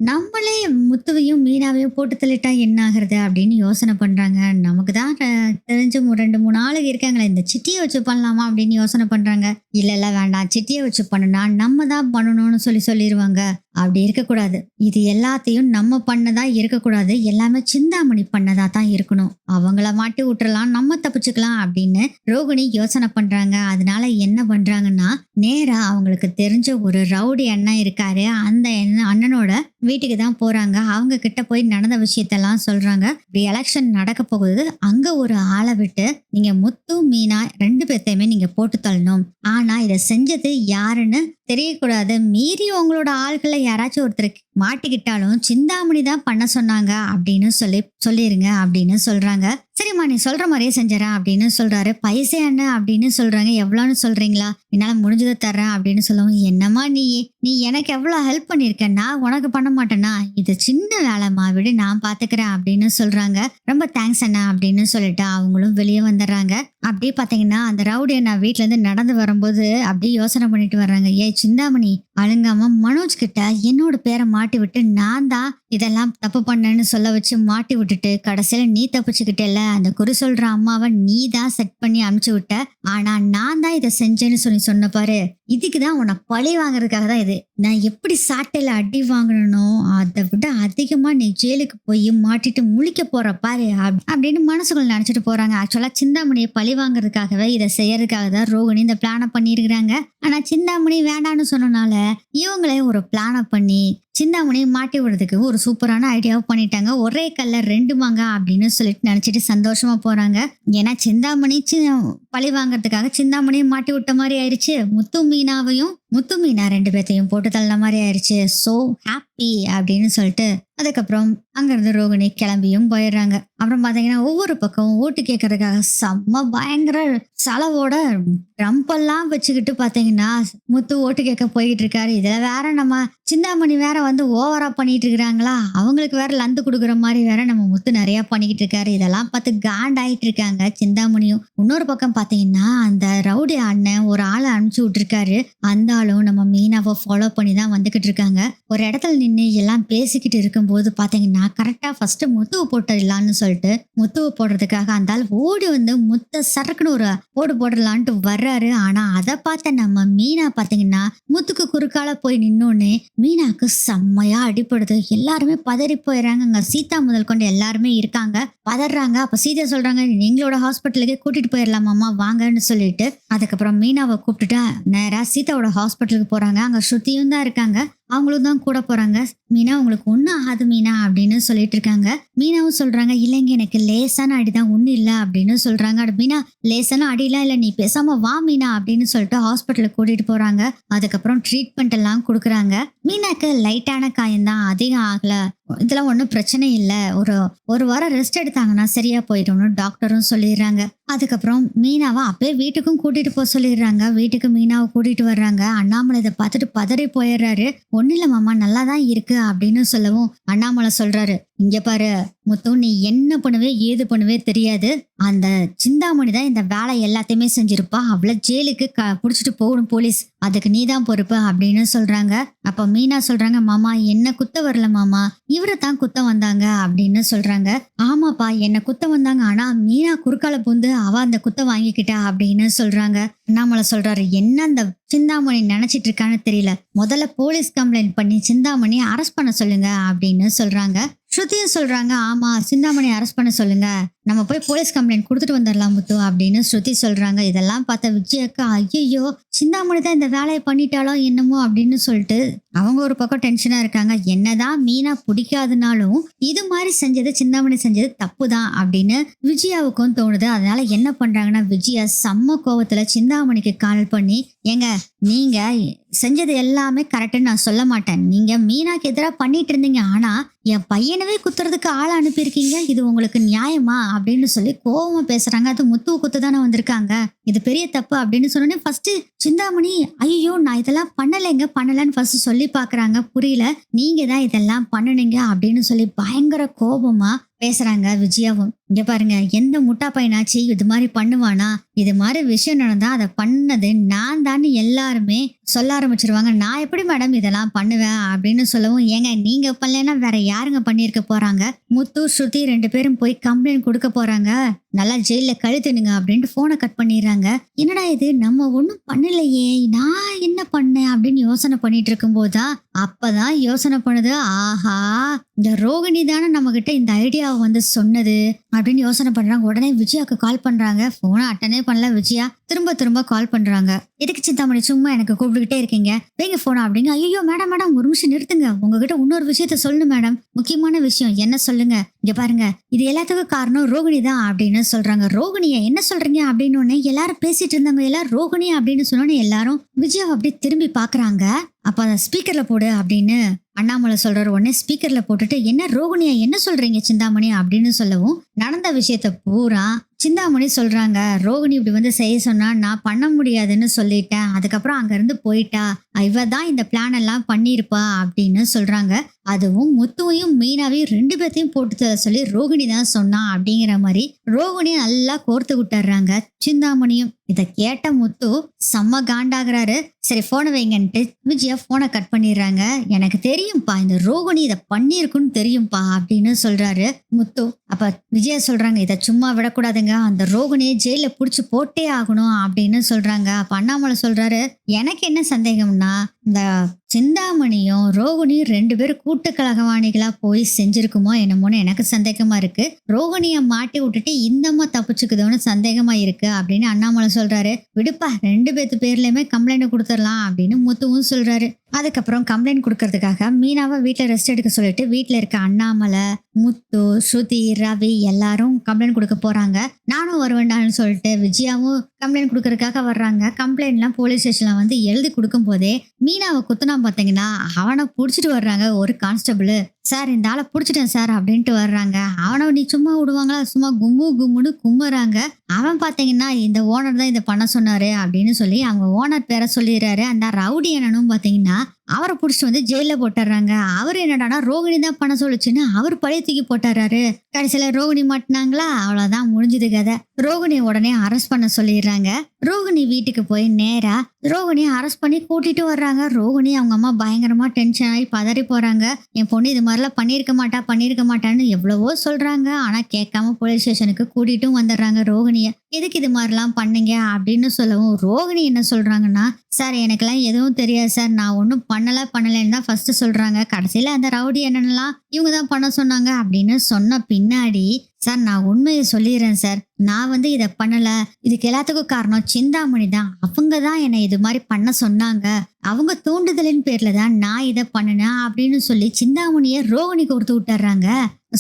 S1: நம்மளே முத்துவையும் மீனாவையும் போட்டு தள்ளிட்டா என்ன ஆகுறது அப்படின்னு யோசனை பண்றாங்க. நமக்கு தான் தெரிஞ்சு 2-3 ஆளுங்க இருக்காங்களே, இந்த சிட்டியை வச்சு பண்ணலாமா அப்படின்னு யோசனை பண்றாங்க. இல்ல வேண்டாம், சிட்டியை வச்சு பண்ணுனா நம்ம தான் பண்ணணும்னு சொல்லிடுவாங்க, அப்படி இருக்கக்கூடாது. இது எல்லாத்தையும் நம்ம பண்ணதா இருக்கக்கூடாது. எல்லாமே சிந்தாமணி பண்ணதா தான் இருக்கணும். அவங்கள மாட்டி விட்டுறலாம், நம்ம தப்பிச்சுக்கலாம் அப்படின்னு ரோகிணி யோசனை பண்றாங்க. அதனால என்ன பண்றாங்கன்னா, நேரா அவங்களுக்கு தெரிஞ்ச ஒரு ரவுடி அண்ணன் இருக்காரு. அந்த அண்ணனோட வீட்டுக்கு தான் போறாங்க. அவங்க கிட்ட போய் நடந்த விஷயத்தெல்லாம் சொல்றாங்க. இப்படி எலெக்ஷன் நடக்க போகுது. அங்க ஒரு ஆளை விட்டு நீங்க முத்து மீனா 2 பேத்தையுமே நீங்க போட்டு தள்ளணும். ஆனா இதை செஞ்சது யாருன்னு தெரியக்கூடாது. மீறி உங்களோட ஆள்களை யாராச்சும் ஒருத்தர் மாட்டிக்கிட்டாலும் சிந்தாமணி தான் பண்ண சொன்னாங்க அப்படின்னு சொல்லிருங்க அப்படின்னு சொல்றாங்க. சரிம்மா நீ சொல்ற மாதிரியே செஞ்சறேன் அப்படின்னு சொல்றாரு. பைசே என்ன அப்படின்னு சொல்றாங்க. எவ்வளோன்னு சொல்றீங்களா? என்னால முடிஞ்சதை தர்றேன் அப்படின்னு சொல்லவும், என்னம்மா நீ எனக்கு எவ்வளவு ஹெல்ப் பண்ணிருக்க, நான் உனக்கு பண்ண மாட்டேனா? இது சின்ன வேலைம்மா, விடு நான் பாத்துக்கிறேன் அப்படின்னு சொல்றாங்க. ரொம்ப தேங்க்ஸ் அண்ணா அப்படின்னு சொல்லிட்டு அவங்களும் வெளியே வந்துடுறாங்க. அப்படியே பாத்தீங்கன்னா அந்த ரவுடி அண்ணா வீட்டுல இருந்து நடந்து வரும்போது அப்படியே யோசனை பண்ணிட்டு வர்றாங்க. சிந்தாமணி அழுங்காம மனோஜ் கிட்ட என்னோட பேரை மாட்டி விட்டு நான் தான் இதெல்லாம் தப்பு பண்ணேன்னு சொல்ல வச்சு மாட்டி விட்டுட்டு கடைசியில நீ தப்பிச்சுக்கிட்டேல, அந்த குறி சொல்ற அம்மாவை நீ தான் செட் பண்ணி அனுப்பிச்சு விட்ட. ஆனா நான் தான் இதை செஞ்சேன்னு சொன்ன பாரு, இதுக்குதான் உன்னை பழி வாங்குறதுக்காக தான் இது. நான் எப்படி சாட்டையில அடி வாங்கணும்னோ அதை விட அதிகமா நீ ஜெயிலுக்கு போய் மாட்டிட்டு முழிக்க போற பாரு அப்படின்னு மனசுக்குள்ள நினைச்சிட்டு போறாங்க. ஆக்சுவலா சிந்தாமணியை பழி வாங்குறதுக்காகவே இதை செய்யறதுக்காக தான் ரோகிணி இந்த பிளானை பண்ணிருக்கிறாங்க. ஆனா சிந்தாமணி வேண்டான்னு சொன்னனால இவங்களே ஒரு பிளானை பண்ணி சிந்தாமணியை மாட்டி விடுறதுக்கு ஒரு சூப்பரான ஐடியாவை பண்ணிட்டாங்க. ஒரே கல்ல 2 மாங்க அப்படின்னு சொல்லிட்டு நினைச்சிட்டு சந்தோஷமா போறாங்க. ஏன்னா சிந்தாமணி பழி வாங்கறதுக்காக சிந்தாமணியை மாட்டி விட்ட மாதிரி ஆயிடுச்சு. முத்து மீனா 2 பேத்தையும் போட்டு தள்ள மாதிரி ஆயிடுச்சு. சோ ஹாப்பி அப்படின்னு சொல்லிட்டு அதுக்கப்புறம் அங்கிருந்து ரோகிணி கிளம்பியும் போயிடுறாங்க. அப்புறம் பாத்தீங்கன்னா ஒவ்வொரு பக்கம் ஓட்டு கேட்கறதுக்காக செம்ம பயங்கர செலவோட ட்ரம்பெல்லாம் வச்சுக்கிட்டு பாத்தீங்கன்னா முத்து ஓட்டு கேட்க போயிட்டு இருக்காரு. இதுல வேற நம்ம சிந்தாமணி வேற வந்து ஓவரா பண்ணிட்டு இருக்கிறாங்களா, அவங்களுக்கு வேற லந்து கொடுக்குற மாதிரி வேற நம்ம முத்து நிறைய பண்ணிக்கிட்டு இருக்காரு. இதெல்லாம் பார்த்து காண்டாயிட்டு இருக்காங்க சிந்தாமணியும். இன்னொரு பக்கம் பாத்தீங்கன்னா அந்த ரவுடி அண்ணன் ஒரு ஆளை அனுப்பிச்சு விட்டுருக்காரு. அந்த ஆளும் நம்ம மீனாவை ஃபாலோ பண்ணி தான் வந்துகிட்டு இருக்காங்க. ஒரு இடத்துல நின்று எல்லாம் பேசிக்கிட்டு இருக்கும்போது பாத்தீங்கன்னா கரெக்டா ஃபர்ஸ்ட் முத்துவை போட்டுடலான்னு சொல்லிட்டு முத்துவை போடுறதுக்காக அந்த ஆள் ஓடி வந்து முத்த சரக்குன்னு ஒரு போடலான்ட்டு வர்றாரு. ஆனா அதை பார்த்த நம்ம மீனா பாத்தீங்கன்னா முத்துக்கு குறுக்கால போய் நின்னோன்னு மீனாக்கு செம்மையா அடிப்படுது. எல்லாருமே பதறி போயிடுறாங்க. அங்க சீதா முதல் கொண்டு எல்லாருமே இருக்காங்க, பதறாங்க. அப்ப சீதா சொல்றாங்க, எங்களோட ஹாஸ்பிட்டலுக்கே கூட்டிட்டு போயிடலாமாம்மா வாங்கன்னு சொல்லிட்டு அதுக்கப்புறம் மீனாவை கூப்பிட்டுட்டு நேரா சீதாவோட ஹாஸ்பிட்டலுக்கு போறாங்க. அங்க ஸ்ருதியும் தான் இருக்காங்க, அவங்களும் தான் கூட போறாங்க. மீனா உங்களுக்கு ஒன்றும் ஆகாது மீனா அப்படின்னு சொல்லிட்டு இருக்காங்க. மீனாவும் சொல்றாங்க, இல்லைங்க எனக்கு லேசான அடிதான், ஒன்றும் இல்லை அப்படின்னு சொல்றாங்க. மீனா லேசான அடிலாம் இல்லை, நீ பேசாம வா மீனா அப்படின்னு சொல்லிட்டு ஹாஸ்பிட்டலுக்கு கூட்டிட்டு போறாங்க. அதுக்கப்புறம் ட்ரீட்மெண்ட் எல்லாம் கொடுக்குறாங்க. மீனாக்கு லைட்டான காயம்தான், அதிகம் ஆகல, இதெல்லாம் ஒன்றும் பிரச்சனை இல்லை, ஒரு வாரம் ரெஸ்ட் எடுத்தாங்கன்னா சரியா போயிடும்னு டாக்டரும் சொல்லிடுறாங்க. அதுக்கப்புறம் மீனாவை அப்பயே வீட்டுக்கும் கூட்டிட்டு போக சொல்லிடுறாங்க. வீட்டுக்கு மீனாவை கூட்டிட்டு வர்றாங்க. அண்ணாமலை இதை பார்த்துட்டு பதறி போயிடுறாரு. ஒன்னும் இல்ல மாமா நல்லாதான் இருக்கு அப்படின்னு சொல்லவும் அண்ணாமலை சொல்றாரு, இங்க பாரு முத்து, நீ என்ன பண்ணுவே ஏது பண்ணுவே தெரியாது. அந்த சிந்தாமணி தான் இந்த வேலை எல்லாத்தையுமே செஞ்சிருப்பா. அவளை ஜெயிலுக்கு புடிச்சிட்டு போகணும் போலீஸ், அதுக்கு நீ தான் பொறுப்பு அப்படின்னு சொல்றாங்க. அப்ப மீனா சொல்றாங்க, மாமா என்ன குத்த வரல மாமா, இவரை தான் குத்த வந்தாங்க அப்படின்னு சொல்றாங்க. ஆமாப்பா என்ன குத்த வந்தாங்க, ஆனா மீனா குறுக்கால பூந்து அவ அந்த குத்த வாங்கிக்கிட்டா அப்படின்னு சொல்றாங்க. அண்ணாமலை சொல்றாரு, என்ன அந்த சிந்தாமணி நினைச்சிட்டு இருக்கான்னு தெரியல, முதல்ல போலீஸ் கம்ப்ளைண்ட் பண்ணி சிந்தாமணி அரெஸ்ட் பண்ண சொல்லுங்க அப்படின்னு சொல்றாங்க. ஸ்ருதியும் சொல்றாங்க, ஆமா சிந்தாமணி அரெஸ்ட் பண்ண சொல்லுங்க, நம்ம போய் போலீஸ் கம்ப்ளைண்ட் கொடுத்துட்டு வந்துடலாம் முத்து அப்படின்னு ஸ்ருதி சொல்றாங்க. இதெல்லாம் பார்த்த விஜயக்கா, ஐயோ சிந்தாமணி தான் இந்த வேலையை பண்ணிட்டாலோ என்னமோ அப்படின்னு சொல்லிட்டு அவங்க ஒரு பக்கம் டென்ஷனா இருக்காங்க. என்னதான் மீனா பிடிக்காதுனாலும் இது மாதிரி செஞ்சது சிந்தாமணி செஞ்சது தப்பு தான் அப்படின்னு விஜயாவுக்கும் தோணுது. அதனால என்ன பண்றாங்கன்னா விஜயா செம்ம கோவத்துல சிந்தாமணிக்கு கால் பண்ணி, ஏங்க நீங்க செஞ்சது எல்லாமே கரெக்டுன்னு நான் சொல்ல மாட்டேன், நீங்க மீனாக்கு எதிராக பண்ணிட்டு இருந்தீங்க, ஆனா என் பையனவே குத்துறதுக்கு ஆளை அனுப்பியிருக்கீங்க, இது உங்களுக்கு நியாயமா அப்படின்னு சொல்லி கோவமா பேசுறாங்க. அது முத்துவ குத்து தானே வந்திருக்காங்க, இது பெரிய தப்பு அப்படின்னு சொன்னோடனே ஃபர்ஸ்ட் சிந்தாமணி ஐயோ நான் இதெல்லாம் பண்ணலன்னு ஃபர்ஸ்ட் சொல்லி பாக்குறாங்க. புரியல, நீங்க தான் இதெல்லாம் பண்ணுனீங்க அப்படின்னு சொல்லி பயங்கர கோபமா பேசுறாங்க விஜயாவும். இங்க பாருங்க, எந்த முட்டா பையனாச்சு இது மாதிரி பண்ணுவானா, இது மாதிரி விஷயம் நடந்தா அதை பண்ணது நான் தான் எல்லாருமே சொல்ல ஆரம்பிச்சிருவாங்க. நான் எப்படி மேடம் இதெல்லாம் பண்ணுவேன் அப்படின்னு சொல்லவும், ஏங்க நீங்க பண்ணலைன்னா வேற யாருங்க பண்ணியிருக்க போறாங்க? முத்து, ஸ்ருதி 2 பேரும் போய் கம்ப்ளைண்ட் குடுக்க போறாங்க. நல்லா ஜெயில்ல கழுத்துனுங்க அப்படின்ட்டு போனை கட் பண்ணிடுறாங்க. என்னடா இது நம்ம ஒண்ணும் பண்ணலையே, நான் என்ன பண்ணேன் அப்படின்னு யோசனை பண்ணிட்டு இருக்கும்போதுதான் அப்பதான் யோசனை பண்ணுது, ஆஹா இந்த ரோகிணி தானே நம்ம கிட்ட இந்த ஐடியாவை வந்து சொன்னது அப்படின்னு யோசனை பண்றாங்க. உடனே விஜயாக்கு கால் பண்றாங்க. போனை அட்டனே பண்ணல விஜயா. திரும்ப திரும்ப கால் பண்றாங்க. எதுக்கு சிந்தாமணி சும்மா எனக்கு கூப்பிட்டுக்கிட்டே இருக்கீங்க, வைங்க போனா அப்படிங்க. ஐயோ மேடம் மேடம் ஒரு நிமிஷம் நிறுத்துங்க, உங்ககிட்ட இன்னொரு விஷயத்த சொல்லணும் மேடம், முக்கியமான விஷயம். என்ன சொல்லுங்க? இங்க பாருங்க, இது எல்லாத்துக்கும் காரணம் ரோகிணி தான் அப்படின்னு சொல்றாங்க. ரோகிணியா? என்ன சொல்றீங்க அப்படின்னு உடனே எல்லாரும் பேசிட்டு இருந்தாங்க. எல்லாரும் ரோகிணி அப்படின்னு சொன்னோன்னே எல்லாரும் விஜயாவை அப்படி திரும்பி பாக்குறாங்க. அப்ப அதை ஸ்பீக்கர்ல போடு அப்படின்னு அண்ணாமலை சொல்றாரு. உடனே ஸ்பீக்கர்ல போட்டுட்டு, என்ன ரோகிணியா என்ன சொல்றீங்க சிந்தாமணி அப்படின்னு சொல்லவும், நடந்த விஷயத்த பூரா சிந்தாமணி சொல்றாங்க. ரோகிணி இப்படி வந்து செய்ய சொன்னா நான் பண்ண முடியாதுன்னு சொல்லிட்டேன், அதுக்கப்புறம் அங்க இருந்து போயிட்டா, இவ தான் இந்த பிளான் எல்லாம் பண்ணிருப்பா அப்படின்னு சொல்றாங்க. அதுவும் முத்துவையும் மீனாவையும் 2 பேர்த்தையும் போட்டு சொல்லி ரோகிணி தான் சொன்னா அப்படிங்கிற மாதிரி ரோகிணி நல்லா கோர்த்து விட்டுறாங்க. சிந்தாமணியும் இதை கேட்ட முத்து செம்ம காண்டாகிறாரு. சரி போனை வைங்கன்ட்டு விஜயா போனை கட் பண்ணிடுறாங்க. எனக்கு தெரியும்பா இந்த ரோகிணி இதை பண்ணிருக்குன்னு தெரியும்பா அப்படின்னு சொல்றாரு முத்து. அப்ப விஜயா சொல்றாங்க, இதை சும்மா விடக்கூடாதுங்க, அந்த ரோகிணியை ஜெயில புடிச்சு போட்டே ஆகணும் அப்படின்னு சொல்றாங்க. அப்ப அண்ணாமலை சொல்றாரு, எனக்கு என்ன சந்தேகம்னா இந்த சிந்தாமணியும் ரோகிணியும் 2 பேரும் கூட்டு கலகவாணிகளா போய் செஞ்சிருக்குமோ என்னமோன்னு எனக்கு சந்தேகமா இருக்கு. ரோகிணிய மாட்டி விட்டுட்டு இந்தம்மா தப்பிச்சுக்குதோன்னு சந்தேகமா இருக்கு அப்படின்னு அண்ணாமலை சொல்றாரு. விடுப்பா 2 பேத்து பேர்லயுமே கம்ப்ளைண்ட் கொடுத்துடலாம் அப்படின்னு முத்துவும் சொல்றாரு. அதுக்கப்புறம் கம்ப்ளைண்ட் கொடுக்கறதுக்காக மீனாவை வீட்டுல ரெஸ்ட் எடுக்க சொல்லிட்டு வீட்டுல இருக்க அண்ணாமலை, முத்து, ஸ்ருதி, ரவி எல்லாரும் கம்ப்ளைண்ட் கொடுக்க போறாங்க. நானும் வருவேண்டான்னு சொல்லிட்டு விஜயாவும் கம்ப்ளைண்ட் கொடுக்கறதுக்காக வர்றாங்க. கம்ப்ளைண்ட்லாம் போலீஸ் ஸ்டேஷன்ல வந்து எழுதி கொடுக்கும் போதே மீனாவை குத்துனா பாத்தீங்கன்னா அவனை புடிச்சிட்டு வர்றாங்க ஒரு கான்ஸ்டபிள். சார் இந்த ஆளை புடிச்சிட்டேன் சார் அப்படின்ட்டு வர்றாங்க. அவனை நீ சும்மா விடுவாங்களா, சும்மா கும்மு கும்முன்னு கும்புறாங்க. அவன் பாத்தீங்கன்னா இந்த ஓனர் தான் இதை பண்ண சொன்னாரு அப்படின்னு சொல்லி அவங்க ஓனர் பேரை சொல்லிடுறாரு. அந்த ரவுடி என்னன்னு பாத்தீங்கன்னா அவரை புடிச்சிட்டு வந்து ஜெயில போட்டுறாங்க. அவர் என்னடானா ரோகிணி தான் பண்ண சொல்லுச்சுன்னு அவர் பழைய தூக்கி போட்டுறாரு. கடைசியில ரோகிணி மாட்டினாங்களா, அவ்வளவுதான் முடிஞ்சது கதை. ரோகிணியை உடனே அரெஸ்ட் பண்ண சொல்லிடுறாங்க. ரோகிணி வீட்டுக்கு போய் நேரா ரோகிணியை அரெஸ்ட் பண்ணி கூட்டிட்டு வர்றாங்க. ரோகிணி அவங்க அம்மா பயங்கரமா டென்ஷன் ஆகி பதறி போறாங்க. என் பொண்ணு இது மாதிரிலாம் பண்ணியிருக்க மாட்டான்னு எவ்வளவோ சொல்றாங்க. ஆனா கேட்காம போலீஸ் ஸ்டேஷனுக்கு கூட்டிட்டும் வந்துடுறாங்க ரோகிணிய. எதுக்கு இது மாதிரிலாம் பண்ணீங்க அப்படின்னு சொல்லவும் ரோகிணி என்ன சொல்றாங்கன்னா, சார் எனக்கெல்லாம் எதுவும் தெரியாது சார், நான் ஒன்றும் பண்ணலன்னு தான் ஃபர்ஸ்ட் சொல்றாங்க. கடைசியில அந்த ரவுடி என்னென்னலாம் இவங்க தான் பண்ண சொன்னாங்க அப்படின்னு சொன்ன பின்னாடி, சார் நான் உண்மையை சொல்லிடுறேன் சார், நான் வந்து இதை பண்ணல, இதுக்கு எல்லாத்துக்கும் காரணம் சிந்தாமணி தான், அவங்க தான் என்னை இது மாதிரி பண்ண சொன்னாங்க, அவங்க தூண்டுதலின் பேர்ல தான் நான் இதை பண்ணினேன் அப்படின்னு சொல்லி சிந்தாமணிய ரோகிணிக்கு கொடுத்து விட்டுறாங்க.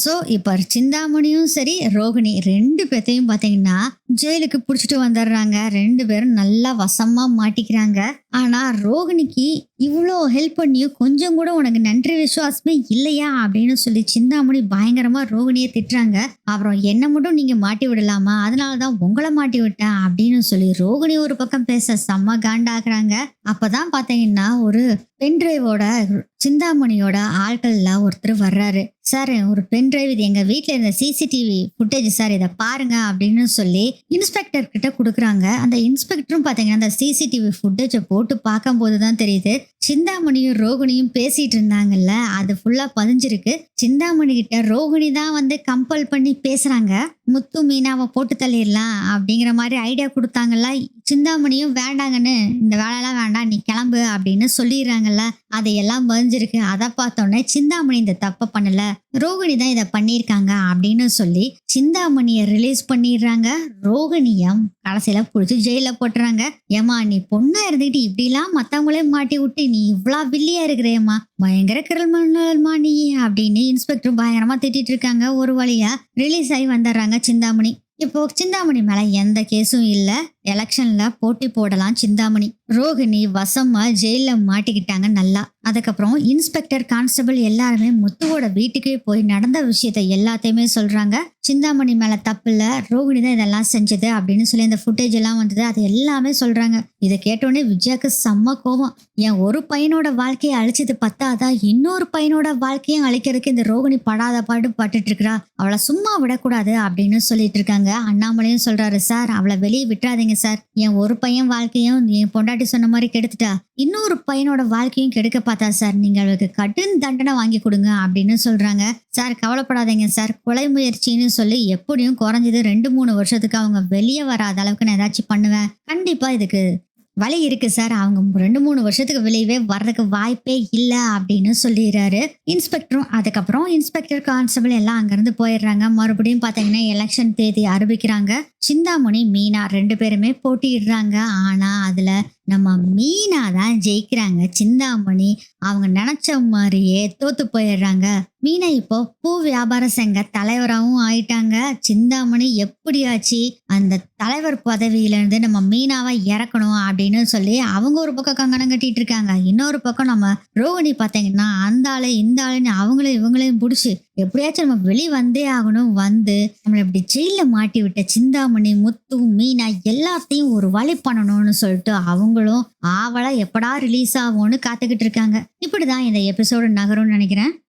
S1: சோ இப்ப சிந்தாமணியும் சரி ரோகிணி 2 பேர்த்தையும் பாத்தீங்கன்னா ஜெயிலுக்கு புடிச்சிட்டு வந்துடுறாங்க. 2 பேரும் நல்லா வசமா மாட்டிக்கிறாங்க. ஆனா ரோகிணிக்கு இவ்வளோ ஹெல்ப் பண்ணியும் கொஞ்சம் கூட உனக்கு நன்றி விசுவாசமே இல்லையா அப்படின்னு சொல்லி சிந்தாமணி பயங்கரமா ரோகிணியை திட்டுறாங்க. அப்புறம் என்ன மட்டும் நீங்க மாட்டி விடலாமா, அதனாலதான் உங்களை மாட்டி விட்டேன் அப்படின்னு சொல்லி ரோகிணி ஒரு பக்கம் பேச செம்ம காண்டாக்குறாங்க. அப்பதான் பாத்தீங்கன்னா ஒரு பென்டிரைவோட சிந்தாமணியோட ஆட்கள்ல ஒருத்தர் வர்றாரு. சார் ஒரு பென்டிரைவ், இது எங்க வீட்டுல இருந்த சிசிடிவி ஃபுட்டேஜ் சார், இதை பாருங்க அப்படின்னு சொல்லி இன்ஸ்பெக்டர் கிட்ட கொடுக்குறாங்க. அந்த இன்ஸ்பெக்டரும் பாத்தீங்கன்னா அந்த சிசிடிவி ஃபுட்டேஜை போட்டு பார்க்கும் போதுதான் தெரியுது சிந்தாமணியும் ரோகிணியும் பேசிட்டு இருந்தாங்கல்ல, அது ஃபுல்லா பதிஞ்சிருக்கு. சிந்தாமணி கிட்ட ரோகிணி தான் வந்து கம்பல் பண்ணி பேசுறாங்க. முத்து மீனாவை போட்டு தள்ளிடலாம் அப்படிங்கிற மாதிரி ஐடியா கொடுத்தாங்கல்ல. சிந்தாமணியும் வேண்டாங்கன்னு, இந்த வேலையெல்லாம் வேண்டாம் நீ கிளம்பு அப்படின்னு சொல்லிடுறாங்கல்ல, அதையெல்லாம் பதிஞ்சிருக்கு. அதை பார்த்தோன்னே சிந்தாமணி இந்த தப்பை பண்ணல, ரோகிணி தான் இதை பண்ணியிருக்காங்க அப்படின்னு சொல்லி சிந்தாமணியை ரிலீஸ் பண்ணிடுறாங்க. ரோகிணியம் கடைசியில புடிச்சு ஜெயில போட்டுறாங்க. ஏமா நீ பொண்ணா இருந்துகிட்டு இப்படிலாம் மத்தவங்களே மாட்டி விட்டு நீ இவ்வளோ வில்லியா இருக்கிறேம்மா, பயங்கர கிரல்மா நீ அப்படின்னு இன்ஸ்பெக்டர் பயங்கரமா திட்டிட்டு இருக்காங்க. ஒரு வழியா ரிலீஸ் ஆகி வந்துடுறாங்க சிந்தாமணி. இப்போ சிந்தாமணி மேல எந்த கேஸும் இல்ல, எலெக்ஷன்ல போட்டி போடலாம் சிந்தாமணி. ரோகிணி வசமா ஜெயில மாட்டிக்கிட்டாங்க நல்லா. அதுக்கப்புறம் இன்ஸ்பெக்டர் கான்ஸ்டபிள் எல்லாருமே முத்துவோட வீட்டுக்கே போய் நடந்த விஷயத்த எல்லாத்தையுமே சொல்றாங்க. சிந்தாமணி மேல தப்பு இல்ல, ரோகிணி தான் இதெல்லாம் செஞ்சது அப்படின்னு சொல்லி அந்த ஃபுட்டேஜ் எல்லாம் வந்தது, அது எல்லாமே சொல்றாங்க. இதை கேட்டோடனே விஜயாக்கு செம்ம கோபம். என் ஒரு பையனோட வாழ்க்கையை அழிச்சது பத்தாதான், இன்னொரு பையனோட வாழ்க்கையும் அழிக்கிறதுக்கு இந்த ரோகிணி படாத பாடு பட்டுட்டு இருக்கிறா, அவளை சும்மா விடக்கூடாது அப்படின்னு சொல்லிட்டு இருக்காங்க. அண்ணாமலையும் சொல்றாரு, சார் அவளை வெளியே விட்டுறாதீங்க சார். என் ஒரு பையன் வாழ்க்கையும் என் பொண்டாட்டி சொன்ன மாதிரி கெடுத்துட்டா, இன்னொரு பையனோட வாழ்க்கையும் கெடுக்க பார்த்தா சார். நீங்க அவளுக்கு கடும் தண்டனை வாங்கி கொடுங்க அப்படின்னு சொல்றாங்க. சார் கவலைப்படாதீங்க சார். கொலை முயற்சின்னு சொல்லி எப்படியும் குறைஞ்சது 2-3 வருஷத்துக்கு அவங்க வெளியே வராத அளவுக்கு நான் ஏதாச்சும் பண்ணுவேன். கண்டிப்பா இதுக்கு வழி இருக்கு சார். அவங்க 2-3 வருஷத்துக்கு வெளியவே வர்றதுக்கு வாய்ப்பே இல்ல அப்படின்னு சொல்லிடுறாரு இன்ஸ்பெக்டரும். அதுக்கப்புறம் இன்ஸ்பெக்டர், கான்ஸ்டபிள் எல்லாம் அங்கிருந்து போயிடுறாங்க. மறுபடியும் பாத்தீங்கன்னா எலெக்ஷன் தேதி அறிவிக்கிறாங்க. சிந்தாமணி, மீனா 2 பேருமே போட்டியிடுறாங்க. ஆனா அதுல நம்ம மீனா தான் ஜெயிக்கிறாங்க. சிந்தாமணி அவங்க நினைச்ச மாதிரியே தோத்து போயிடுறாங்க. மீனா இப்போ பூ வியாபார சங்க தலைவராகவும் ஆயிட்டாங்க. சிந்தாமணி எப்படியாச்சு அந்த தலைவர் பதவியில இருந்து நம்ம மீனாவை இறக்கணும் அப்படின்னு சொல்லி அவங்க ஒரு பக்கம் கங்கணம் கட்டிட்டு இருக்காங்க. இன்னொரு பக்கம் நம்ம ரோகிணி பாத்தீங்கன்னா அந்த ஆளு இந்த ஆளுன்னு அவங்களையும் இவங்களையும் பிடிச்சி எப்படியாச்சும் நம்ம வெளியே வந்தே ஆகணும். வந்து நம்மளை இப்படி ஜெயில மாட்டி விட்ட சிந்தாமணி, முத்து, மீனா எல்லாத்தையும் ஒரு வழி பண்ணணும்னு சொல்லிட்டு அவங்களும் ஆவலா எப்படா ரிலீஸ் ஆகும்னு காத்துக்கிட்டு இருக்காங்க. இப்படிதான் இந்த எபிசோடு நகரும்னு நினைக்கிறேன்.